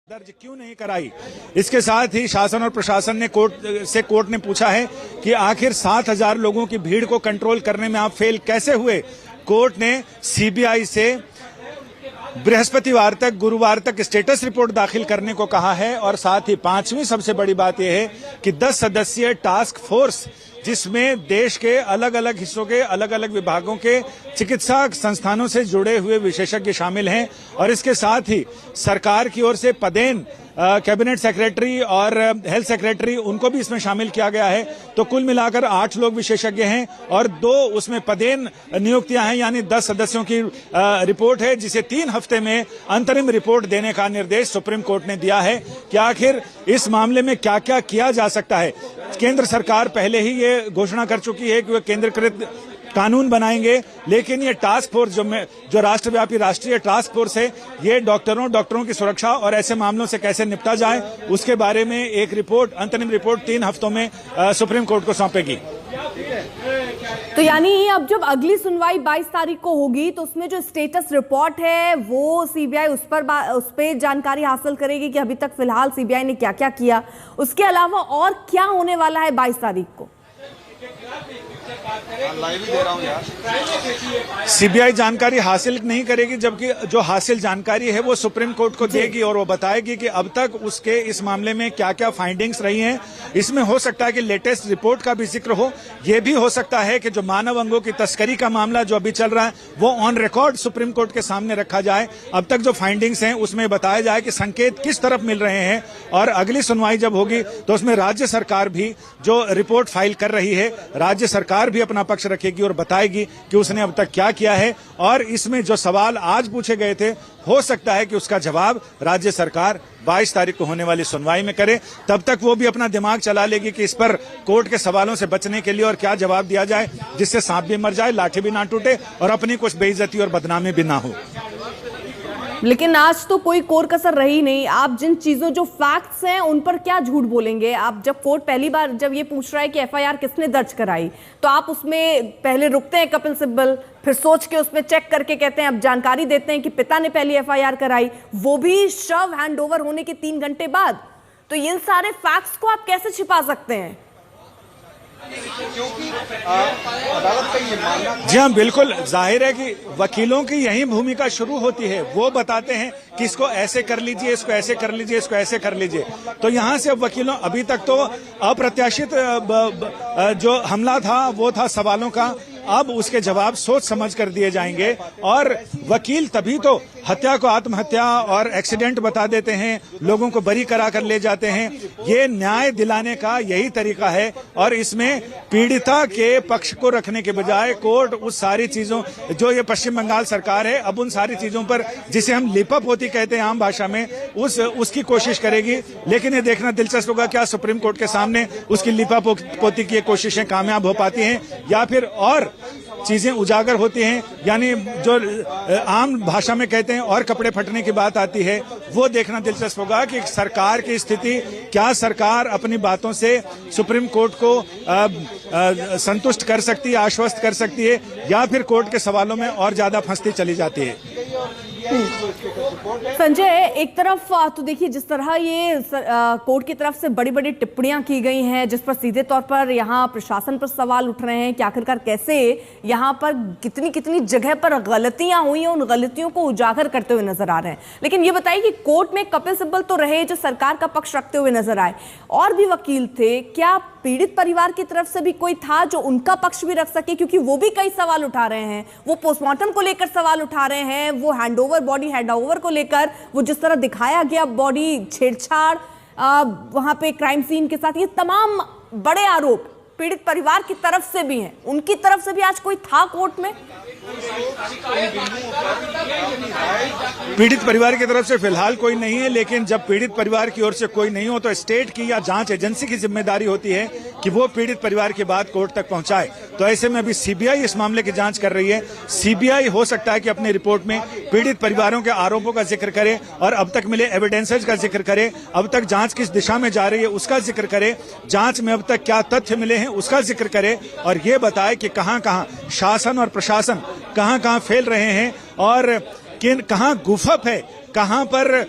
दर्ज क्यों नहीं कराई। इसके साथ ही शासन और प्रशासन ने कोर्ट ने पूछा है कि आखिर 7,000 लोगों की भीड़ को कंट्रोल करने में आप फेल कैसे हुए। कोर्ट ने सीबीआई से बृहस्पतिवार तक गुरुवार तक स्टेटस रिपोर्ट दाखिल करने को कहा है और साथ ही पांचवी सबसे बड़ी बात यह है कि 10 सदस्यीय टास्क फोर्स जिसमें देश के अलग अलग हिस्सों के अलग अलग विभागों के चिकित्सा संस्थानों से जुड़े हुए विशेषज्ञ शामिल हैं और इसके साथ ही सरकार की ओर से पदेन कैबिनेट सेक्रेटरी और हेल्थ सेक्रेटरी उनको भी इसमें शामिल किया गया है। तो कुल मिलाकर 8 लोग विशेषज्ञ हैं और 2 उसमें पदेन नियुक्तियां हैं, यानी 10 सदस्यों की रिपोर्ट है जिसे 3 हफ्ते में अंतरिम रिपोर्ट देने का निर्देश सुप्रीम कोर्ट ने दिया है कि आखिर इस मामले में क्या क्या किया जा सकता है। केंद्र सरकार पहले ही ये घोषणा कर चुकी है कि वह केंद्रीकृत कानून बनाएंगे, लेकिन ये टास्क फोर्स जो राष्ट्रव्यापी राष्ट्रीय टास्क फोर्स है ये डॉक्टरों की सुरक्षा और ऐसे मामलों से कैसे निपटा जाए उसके बारे में एक रिपोर्ट अंतरिम रिपोर्ट 3 हफ्तों में सुप्रीम कोर्ट को सौंपेगी। तो यानी अब जब अगली सुनवाई 22 तारीख को होगी तो उसमें जो स्टेटस रिपोर्ट है वो सीबीआई उस पर जानकारी हासिल करेगी कि अभी तक फिलहाल सीबीआई ने क्या क्या किया, उसके अलावा और क्या होने वाला है 22 तारीख को। सीबीआई जानकारी हासिल नहीं करेगी, जबकि जो हासिल जानकारी है वो सुप्रीम कोर्ट को देगी और वो बताएगी कि अब तक उसके इस मामले में क्या क्या फाइंडिंग्स रही हैं। इसमें हो सकता है कि लेटेस्ट रिपोर्ट का भी जिक्र हो, ये भी हो सकता है कि जो मानव अंगों की तस्करी का मामला जो अभी चल रहा है वो ऑन रिकॉर्ड सुप्रीम कोर्ट के सामने रखा जाए। अब तक जो फाइंडिंग्स हैं उसमें बताया जाए कि संकेत किस तरफ मिल रहे हैं और अगली सुनवाई जब होगी तो उसमें राज्य सरकार भी जो रिपोर्ट फाइल कर रही है, राज्य सरकार भी अपना पक्ष रखेगी और बताएगी कि उसने अब तक क्या किया है और इसमें जो सवाल आज पूछे गए थे हो सकता है कि उसका जवाब राज्य सरकार 22 तारीख को होने वाली सुनवाई में करे। तब तक वो भी अपना दिमाग चला लेगी कि इस पर कोर्ट के सवालों से बचने के लिए और क्या जवाब दिया जाए जिससे सांप भी मर जाए, लाठी भी ना टूटे और अपनी कुछ बेइज्जती और बदनामी भी ना हो। लेकिन आज तो कोई कोर कसर रही नहीं। आप जिन चीजों जो फैक्ट्स हैं उन पर क्या झूठ बोलेंगे। आप जब कोर्ट पहली बार जब ये पूछ रहा है कि एफआईआर किसने दर्ज कराई तो आप उसमें पहले रुकते हैं कपिल सिब्बल, फिर सोच के उसमें चेक करके कहते हैं, अब जानकारी देते हैं कि पिता ने पहली एफआईआर कराई, वो भी शव हैंडओवर होने के 3 घंटे बाद। तो इन सारे फैक्ट्स को आप कैसे छिपा सकते हैं? जी हाँ, बिल्कुल जाहिर है कि वकीलों की यही भूमिका शुरू होती है। वो बताते हैं कि इसको ऐसे कर लीजिए, इसको ऐसे कर लीजिए, इसको ऐसे कर लीजिए। तो यहाँ से अब वकीलों, अभी तक तो अप्रत्याशित जो हमला था वो था सवालों का, अब उसके जवाब सोच समझ कर दिए जाएंगे और वकील तभी तो हत्या को आत्महत्या और एक्सीडेंट बता देते हैं, लोगों को बरी करा कर ले जाते हैं। ये न्याय दिलाने का यही तरीका है और इसमें पीड़िता के पक्ष को रखने के बजाय कोर्ट उस सारी चीजों जो ये पश्चिम बंगाल सरकार है अब उन सारी चीजों पर, जिसे हम लिपापोती कहते हैं आम भाषा में, उसकी कोशिश करेगी। लेकिन ये देखना दिलचस्प होगा क्या सुप्रीम कोर्ट के सामने उसकी लिपापोती की कोशिशें कामयाब हो पाती हैं या फिर और चीजें उजागर होती हैं, यानी जो आम भाषा में कहते हैं और कपड़े फटने की बात आती है। वो देखना दिलचस्प होगा कि सरकार की स्थिति, क्या सरकार अपनी बातों से सुप्रीम कोर्ट को संतुष्ट कर सकती है, आश्वस्त कर सकती है या फिर कोर्ट के सवालों में और ज्यादा फंसती चली जाती है। संजय, एक तरफ तो देखिए जिस तरह ये कोर्ट की तरफ से बड़ी बड़ी टिप्पणियां की गई हैं जिस पर सीधे तौर पर यहाँ प्रशासन पर सवाल उठ रहे हैं कि आखिरकार कैसे यहाँ पर कितनी जगह पर गलतियां हुई हैं, उन गलतियों को उजागर करते हुए नजर आ रहे हैं। लेकिन ये बताइए कि कोर्ट में कपिल सिब्बल तो रहे जो सरकार का पक्ष रखते हुए नजर आए, और भी वकील थे, क्या पीड़ित परिवार की तरफ से भी कोई था जो उनका पक्ष भी रख सके? क्योंकि वो भी कई सवाल उठा रहे हैं, वो पोस्टमार्टम को लेकर सवाल उठा रहे हैं, वो बॉडी हैंडओवर को लेकर, वो जिस तरह दिखाया गया बॉडी छेड़छाड़ वहां पे क्राइम सीन के साथ, ये तमाम बड़े आरोप पीड़ित परिवार की तरफ से भी हैं। उनकी तरफ से भी आज कोई था कोर्ट में? पीड़ित परिवार की तरफ से फिलहाल कोई नहीं है, लेकिन जब पीड़ित परिवार की ओर से कोई नहीं हो तो स्टेट की या जांच एजेंसी की जिम्मेदारी होती है कि वो पीड़ित परिवार की बात कोर्ट तक पहुंचाए। तो ऐसे में अभी सीबीआई इस मामले की जांच कर रही है। सीबीआई हो सकता है कि अपनी रिपोर्ट में पीड़ित परिवारों के आरोपों का जिक्र करे और अब तक मिले एविडेंसेज का जिक्र करे, अब तक जांच किस दिशा में जा रही है उसका जिक्र करे, जांच में अब तक क्या तथ्य मिले हैं उसका जिक्र करे और ये बताए कि कहां-कहां शासन और प्रशासन कहां-कहां फेल रहे हैं और कि कहाँ गुफप है, कहां पर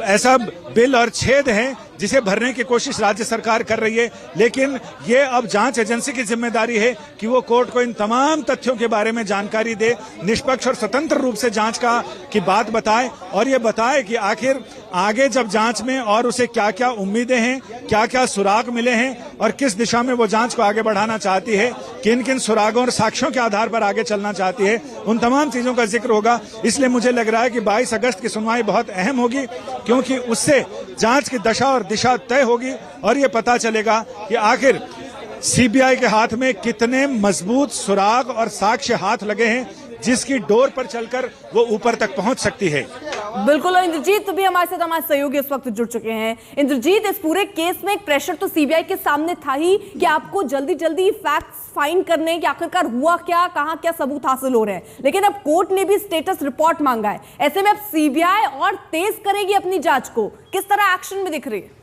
ऐसा बिल और छेद है जिसे भरने की कोशिश राज्य सरकार कर रही है। लेकिन ये अब जांच एजेंसी की जिम्मेदारी है कि वो कोर्ट को इन तमाम तथ्यों के बारे में जानकारी दे, निष्पक्ष और स्वतंत्र रूप से जांच की बात बताए और ये बताए कि आखिर आगे जब जांच में और उसे क्या क्या उम्मीदें हैं, क्या क्या सुराग मिले हैं और किस दिशा में वो जांच को आगे बढ़ाना चाहती है, किन किन सुरागों और साक्ष्यों के आधार पर आगे चलना चाहती है, उन तमाम चीजों का जिक्र होगा। इसलिए मुझे लग रहा है कि 22 अगस्त की सुनवाई बहुत अहम होगी, क्योंकि उससे जांच की दशा और दिशा तय होगी और ये पता चलेगा कि आखिर सीबीआई के हाथ में कितने मजबूत सुराग और साक्ष्य हाथ लगे हैं जिसकी डोर पर चलकर वो ऊपर तक पहुंच सकती है। बिल्कुल। और इंद्रजीत भी हमारे साथ, हमारे सहयोगी इस वक्त जुड़ चुके हैं। इंद्रजीत, इस पूरे केस में एक प्रेशर तो सीबीआई के सामने था ही कि आपको जल्दी जल्दी फैक्ट्स फाइंड करने कि आखिरकार हुआ क्या, कहां क्या सबूत हासिल हो रहे हैं, लेकिन अब कोर्ट ने भी स्टेटस रिपोर्ट मांगा है। ऐसे में अब सीबीआई और तेज करेगी अपनी जांच को, किस तरह एक्शन में दिख रही है?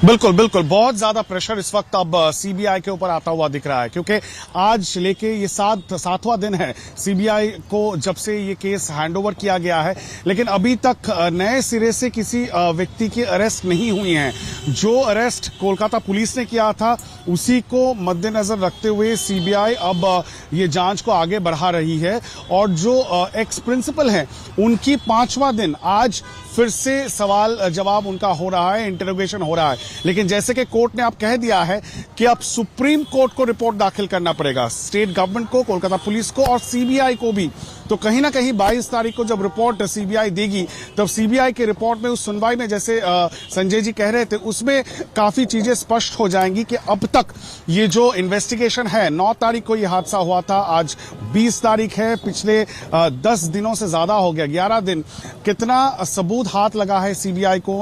बिल्कुल बिल्कुल, बहुत ज्यादा प्रेशर इस वक्त अब सीबीआई के ऊपर आता हुआ दिख रहा है, क्योंकि आज लेके ये सातवां दिन है सीबीआई को जब से ये केस हैंडओवर किया गया है, लेकिन अभी तक नए सिरे से किसी व्यक्ति की अरेस्ट नहीं हुई है। जो अरेस्ट कोलकाता पुलिस ने किया था उसी को मद्देनजर रखते हुए सीबीआई अब ये जांच को आगे बढ़ा रही है और जो एक्स प्रिंसिपल हैं उनकी 5वां दिन आज फिर से सवाल जवाब उनका हो रहा है, इंटरोगेशन हो रहा है। लेकिन जैसे कि कोर्ट ने अब कह दिया है कि अब सुप्रीम कोर्ट को रिपोर्ट दाखिल करना पड़ेगा, स्टेट गवर्नमेंट को, कोलकाता पुलिस को और सीबीआई को भी। तो कहीं ना कहीं 22 तारीख को जब रिपोर्ट सीबीआई देगी तब सीबीआई की रिपोर्ट में, उस सुनवाई में, जैसे संजय जी कह रहे थे, उसमें काफी चीजें स्पष्ट हो जाएंगी कि अब तक ये जो इन्वेस्टिगेशन है, 9 तारीख को ये हादसा हुआ था, आज 20 तारीख है, पिछले 10 दिनों से ज्यादा हो गया, 11 दिन, कितना सबूत हाथ लगा है सीबीआई को,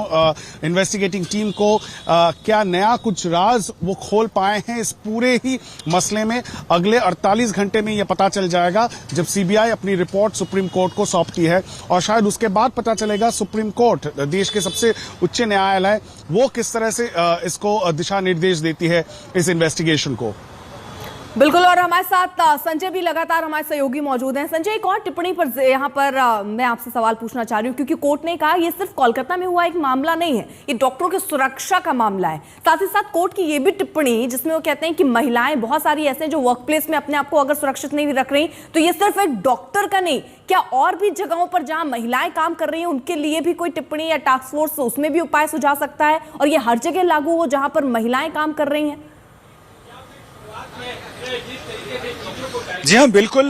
इन्वेस्टिगेटिंग टीम को, क्या नया कुछ राज वो खोल पाए हैं इस पूरे ही मसले में। अगले 48 घंटे में यह पता चल जाएगा जब सीबीआई अपनी रिपोर्ट सुप्रीम कोर्ट को सौंपती है, और शायद उसके बाद पता चलेगा सुप्रीम कोर्ट, देश के सबसे उच्च न्यायालय, वो किस तरह से इसको दिशा निर्देश देती है इस इन्वेस्टिगेशन को। बिल्कुल। और हमारे साथ संजय भी लगातार हमारे सहयोगी मौजूद हैं। संजय, एक और टिप्पणी पर यहाँ पर मैं आपसे सवाल पूछना चाह रही हूँ, क्योंकि कोर्ट ने कहा ये सिर्फ कोलकाता में हुआ एक मामला नहीं है, ये डॉक्टरों की सुरक्षा का मामला है। साथ ही साथ कोर्ट की ये भी टिप्पणी जिसमें वो कहते हैं कि महिलाएं बहुत सारी ऐसे हैं जो वर्क प्लेस में अपने आप को अगर सुरक्षित नहीं रख रही, तो ये सिर्फ एक डॉक्टर का नहीं, क्या और भी जगहों पर जहां महिलाएं काम कर रही हैं उनके लिए भी कोई टिप्पणी या टास्क फोर्स उसमें भी उपाय सुझा सकता है, और ये हर जगह लागू हो जहां पर महिलाएं काम कर रही हैं? जी हाँ, बिल्कुल।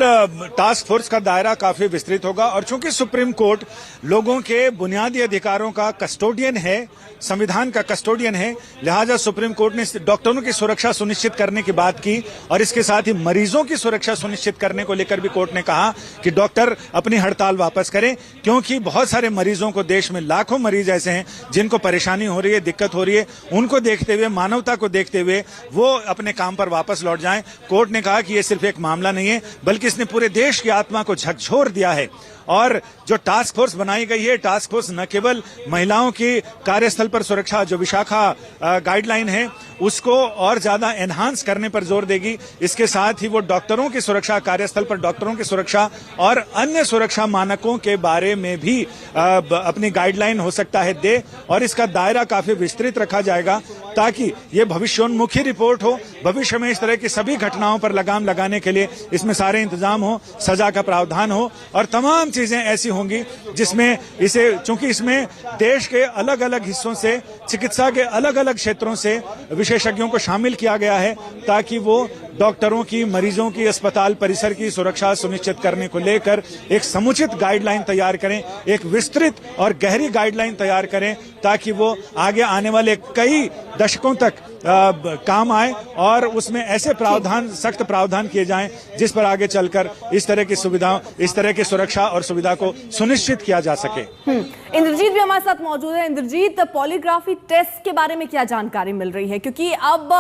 टास्क फोर्स का दायरा काफी विस्तृत होगा और चूंकि सुप्रीम कोर्ट लोगों के बुनियादी अधिकारों का कस्टोडियन है, संविधान का कस्टोडियन है, लिहाजा सुप्रीम कोर्ट ने डॉक्टरों की सुरक्षा सुनिश्चित करने की बात की और इसके साथ ही मरीजों की सुरक्षा सुनिश्चित करने को लेकर भी कोर्ट ने कहा कि डॉक्टर अपनी हड़ताल वापस करें, क्योंकि बहुत सारे मरीजों को, देश में लाखों मरीज ऐसे हैं जिनको परेशानी हो रही है, दिक्कत हो रही है, उनको देखते हुए, मानवता को देखते हुए वो अपने काम पर वापस लौट जाएं। कोर्ट ने कहा कि यह सिर्फ एक मामला नहीं है, बल्कि इसने पूरे देश की आत्मा को झकझोर दिया है। और जो टास्क फोर्स बनाई गई है, टास्क फोर्स न केवल महिलाओं की कार्यस्थल पर सुरक्षा, जो विशाखा गाइडलाइन है, उसको और ज्यादा एनहांस करने पर जोर देगी, इसके साथ ही वो डॉक्टरों की सुरक्षा, कार्यस्थल पर डॉक्टरों की सुरक्षा और अन्य सुरक्षा मानकों के बारे में भी अपनी गाइडलाइन हो सकता है दे, और इसका दायरा काफी विस्तृत रखा जाएगा ताकि ये भविष्योन्मुखी रिपोर्ट हो, भविष्य में इस तरह की सभी घटनाओं पर लगाम लगाने के लिए इसमें सारे इंतजाम हो, सजा का प्रावधान हो और तमाम चीजें ऐसी होंगी जिसमें इसे, चूंकि इसमें देश के अलग अलग हिस्सों से, चिकित्सा के अलग अलग क्षेत्रों से विशेषज्ञों को शामिल किया गया है ताकि वो डॉक्टरों की, मरीजों की, अस्पताल परिसर की सुरक्षा सुनिश्चित करने को लेकर एक समुचित गाइडलाइन तैयार करें, एक विस्तृत और गहरी गाइडलाइन तैयार करें ताकि वो आगे आने वाले कई दशकों तक काम आए और उसमें ऐसे प्रावधान, सख्त प्रावधान किए जाएं जिस पर आगे चलकर इस तरह की सुविधाओं, इस तरह की सुरक्षा और सुविधा को सुनिश्चित किया जा सके। इंद्रजीत भी हमारे साथ मौजूद है। इंद्रजीत, पॉलीग्राफी टेस्ट के बारे में क्या जानकारी मिल रही है, क्योंकि अब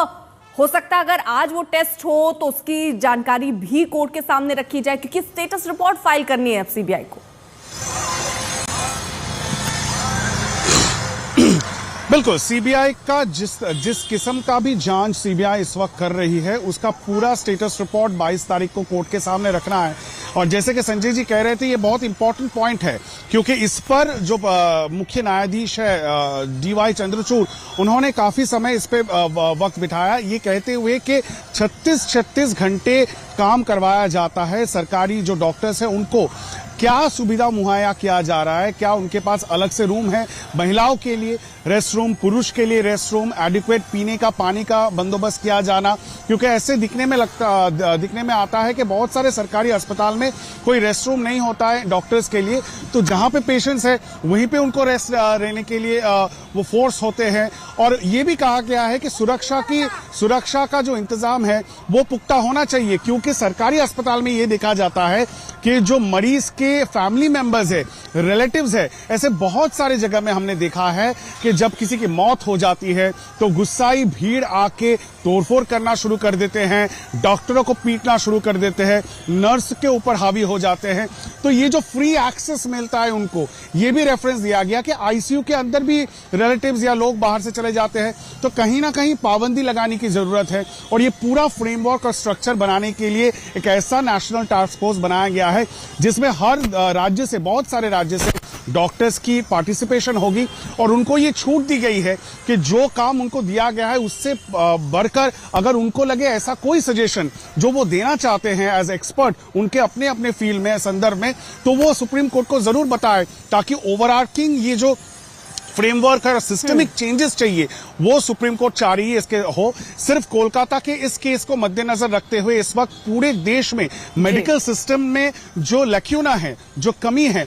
हो सकता है अगर आज वो टेस्ट हो तो उसकी जानकारी भी कोर्ट के सामने रखी जाए, क्योंकि स्टेटस रिपोर्ट फाइल करनी है सीबीआई को। बिल्कुल, सीबीआई का जिस किस्म का भी जांच सीबीआई इस वक्त कर रही है उसका पूरा स्टेटस रिपोर्ट 22 तारीख को कोर्ट के सामने रखना है। और जैसे कि संजय जी कह रहे थे, ये बहुत इंपॉर्टेंट पॉइंट है क्योंकि इस पर जो मुख्य न्यायाधीश है डीवाई चंद्रचूड़, उन्होंने काफी समय इस पे वक्त बिठाया, ये कहते हुए कि 36 घंटे काम करवाया जाता है। सरकारी जो डॉक्टर्स हैं उनको क्या सुविधा मुहैया किया जा रहा है, क्या उनके पास अलग से रूम है, महिलाओं के लिए रेस्ट रूम, पुरुष के लिए रेस्ट रूम, एडिक्वेट पीने का पानी का बंदोबस्त किया जाना, क्योंकि ऐसे दिखने में आता है कि बहुत सारे सरकारी अस्पताल में कोई रेस्ट रूम नहीं होता है डॉक्टर्स के लिए, तो जहां पे पेशेंट्स है वहीं पे उनको रेस्ट रहने के लिए वो फोर्स होते हैं। और ये भी कहा गया है कि सुरक्षा का जो इंतजाम है वो पुख्ता होना चाहिए, क्योंकि सरकारी अस्पताल में ये देखा जाता है कि जो मरीज के फैमिली मेंबर्स है, रिलेटिव्स है, ऐसे बहुत सारे जगह में हमने देखा है कि जब किसी की मौत हो जाती है तो गुस्साई भीड़ आके तोड़फोड़ करना शुरू कर देते हैं, डॉक्टरों को पीटना शुरू कर देते हैं, नर्स के ऊपर हावी हो जाते हैं। तो ये जो फ्री एक्सेस मिलता है उनको, ये भी रेफरेंस दिया गया कि आईसीयू के अंदर भी रिलेटिव्स या लोग बाहर से चले जाते हैं, तो कहीं ना कहीं पाबंदी लगाने की जरूरत है। और ये पूरा फ्रेमवर्क और स्ट्रक्चर बनाने के लिए एक ऐसा नेशनल टास्क फोर्स बनाया गया है जिसमें हर राज्य से, बहुत सारे राज्य से डॉक्टर्स की पार्टिसिपेशन होगी और उनको ये छूट दी गई है कि जो काम उनको दिया गया है उससे बढ़कर अगर उनको लगे ऐसा कोई सजेशन जो वो देना चाहते हैं एज एक्सपर्ट उनके अपने अपने फील्ड में, संदर्भ में, तो वो सुप्रीम कोर्ट को जरूर बताए, ताकि ओवरआर्किंग ये जो फ्रेमवर्क और सिस्टमिक चेंजेस चाहिए वो सुप्रीम कोर्ट चाह रही है इसके हो। सिर्फ कोलकाता के इस केस को मद्देनजर रखते हुए इस वक्त पूरे देश में मेडिकल सिस्टम में जो लक्यूना है, जो कमी है,